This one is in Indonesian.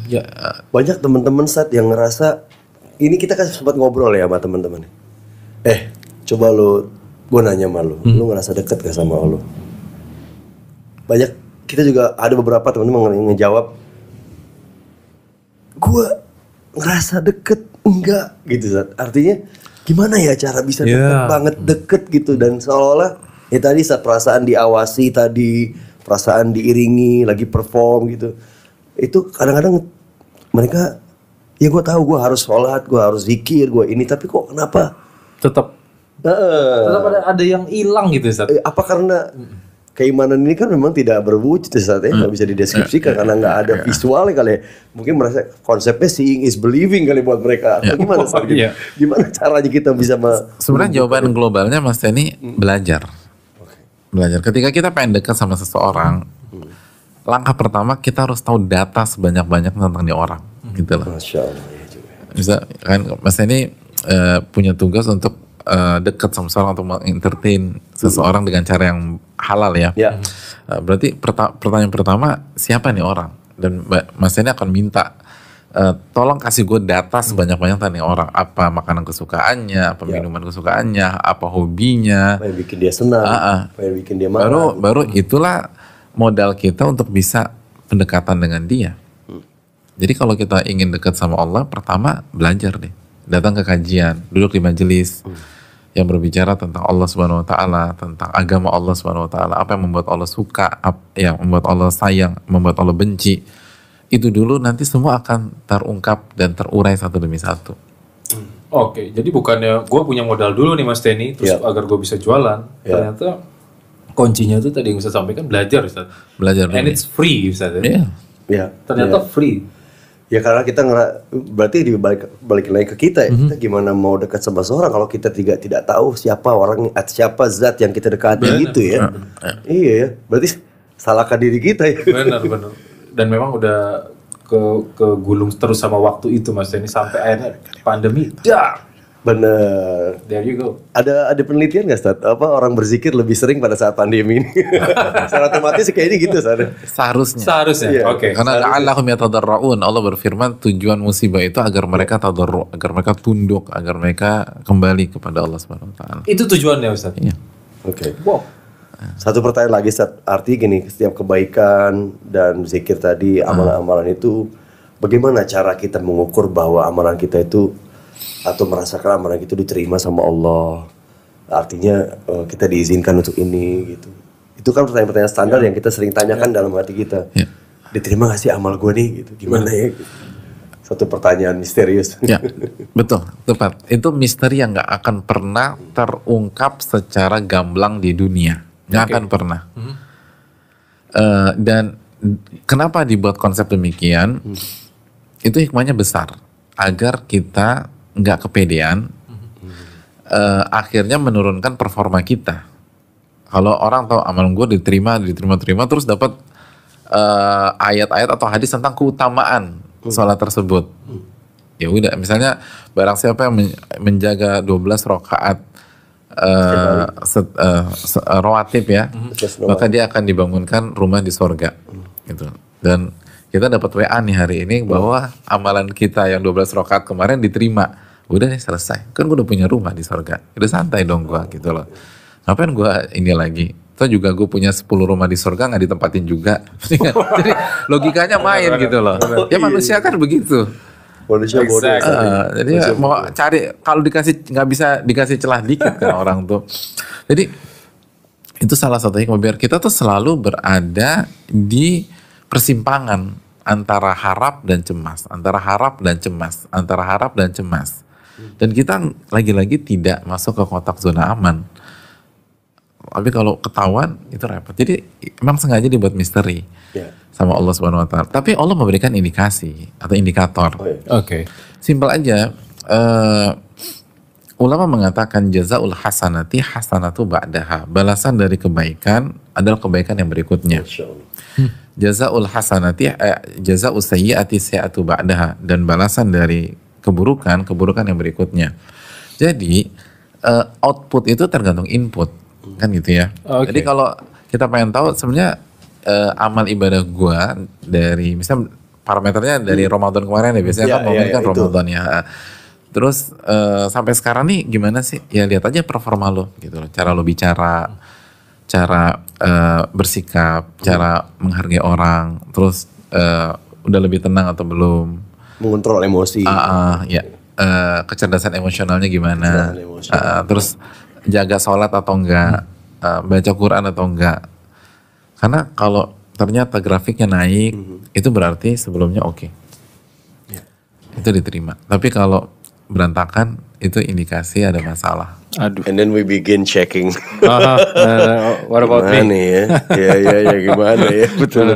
Ya, Banyak teman-teman saat yang ngerasa, ini kita kan sempat ngobrol ya sama teman-teman. Coba lu, gue nanya sama lu, lu ngerasa deket gak sama lu? Banyak, kita juga ada beberapa teman-teman yang ngejawab, gue ngerasa deket, enggak gitu Zat. Artinya gimana ya cara bisa deket banget deket gitu, dan seolah-olah ya tadi saat perasaan diawasi tadi, perasaan diiringi lagi perform gitu, itu kadang-kadang mereka ya gue tahu gue harus sholat, gue harus zikir, gue ini, tapi kok kenapa tetap ada yang hilang gitu Ustaz. apa karena keimanan ini kan memang tidak berwujud saat nggak bisa dideskripsikan karena nggak ada visualnya kali ya. Mungkin merasa konsepnya seeing is believing kali buat mereka. Atau gimana? Gimana caranya kita bisa sebenarnya jawaban globalnya Mas Denny belajar. Belajar. Ketika kita pengen dekat sama seseorang, langkah pertama kita harus tahu data sebanyak-banyaknya tentang dia orang, gitu loh. Masya Allah ya juga. Bisa kan Mas Denny punya tugas untuk dekat sama seseorang, untuk mengentertain seseorang dengan cara yang halal ya. Berarti pertanyaan pertama, siapa nih orang? Dan Mas Denny akan minta tolong kasih gue data sebanyak-banyak tentang nih orang, apa makanan kesukaannya, apa minuman kesukaannya, apa hobinya, apa yang bikin dia senang, apa yang bikin dia marah. Baru itulah modal kita untuk bisa pendekatan dengan dia. Jadi kalau kita ingin dekat sama Allah, pertama belajar deh, datang ke kajian, duduk di majelis yang berbicara tentang Allah Subhanahu Wa Taala, tentang agama Allah Subhanahu Wa Taala, apa yang membuat Allah suka, apa yang membuat Allah sayang, membuat Allah benci. Itu dulu, nanti semua akan terungkap dan terurai satu demi satu. Oke, jadi bukannya gue punya modal dulu nih Mas Denny, terus agar gue bisa jualan, ternyata kuncinya tuh tadi yang Ustaz sampaikan, belajar Ustaz. Belajar dulu. And it's free Ustaz ya. Ternyata free. Ya karena kita berarti balik lagi ke kita ya. Kita gimana mau dekat sama seorang kalau kita tidak tahu siapa orang, siapa zat yang kita dekati gitu ya. Iya ya. Berarti salahkan diri kita ya. Benar. Dan memang udah kegulung terus sama waktu itu Mas Denny sampai akhirnya pandemi. Bener. There you go. Ada penelitian nggak Ustaz? Apa orang berzikir lebih sering pada saat pandemi ini? Secara otomatis kayaknya gitu Ustaz. Seharusnya. Oke. Karena la'allahum yatadarra'un, Allah berfirman tujuan musibah itu agar mereka tadarru', agar mereka tunduk, agar mereka kembali kepada Allah Subhanahu Wa Taala. Itu tujuannya Ustaz. Iya. Oke. Wow. Satu pertanyaan lagi Ustaz. Artinya gini, setiap kebaikan dan zikir tadi, amalan-amalan itu, bagaimana cara kita mengukur bahwa amalan kita itu atau merasakan amalan itu diterima sama Allah? Artinya kita diizinkan untuk ini gitu. Itu kan pertanyaan-pertanyaan standar yang kita sering tanyakan dalam hati kita. Diterima gak sih amal gue nih gitu? Gimana ya? Gitu. Satu pertanyaan misterius. Ya, betul, tepat. Itu misteri yang gak akan pernah terungkap secara gamblang di dunia. Gak akan pernah. Dan kenapa dibuat konsep demikian? Itu hikmahnya besar. Agar kita nggak kepedean, akhirnya menurunkan performa kita. Kalau orang tahu amalan gue diterima terus dapat ayat-ayat atau hadis tentang keutamaan sholat tersebut. Ya udah, misalnya barang siapa yang menjaga 12 rakaat rawatib ya, maka dia akan dibangunkan rumah di sorga gitu. Dan kita dapat WA nih hari ini bahwa amalan kita yang 12 rakaat kemarin diterima. Udah nih selesai, kan gue udah punya rumah di sorga, udah santai dong gue gitu loh. Ngapain gue ini lagi? Toh juga gue punya 10 rumah di sorga nggak ditempatin juga. Jadi logikanya main gitu loh. Ya manusia kan begitu. Manusia bodoh. Jadi mau cari, kalau nggak bisa dikasih celah dikit kan orang tuh. Jadi itu salah satu hikmah biar kita tuh selalu berada di persimpangan antara harap dan cemas, antara harap dan cemas. Dan kita lagi-lagi tidak masuk ke kotak zona aman. Tapi kalau ketahuan itu repot. Jadi emang sengaja dibuat misteri sama Allah Subhanahu Wa Taala. Tapi Allah memberikan indikasi atau indikator. Oke. Simpel aja. Ulama mengatakan jazaul hasanati hasanatu ba'daha. Balasan dari kebaikan adalah kebaikan yang berikutnya. Jazaul hasanati jazaul sayyiati sayyiatu ba'daha, dan balasan dari keburukan yang berikutnya. Jadi output itu tergantung input, kan gitu ya. Jadi kalau kita pengen tahu sebenarnya amal ibadah gua dari misal parameternya dari Ramadan kemarin ya, biasanya kan momen kan itu. Ramadan ya. Terus sampai sekarang nih gimana sih? Ya lihat aja performa lo gitu loh. Cara lo bicara, cara bersikap, cara menghargai orang, terus udah lebih tenang atau belum? Mengontrol emosi. Ya, kecerdasan emosionalnya gimana? Terus jaga sholat atau enggak? Baca Quran atau enggak? Karena kalau ternyata grafiknya naik, itu berarti sebelumnya oke. Itu diterima. Tapi kalau berantakan, itu indikasi ada masalah. Aduh. And then we begin checking. What about me? Gimana ya? Ya gimana ya, betul.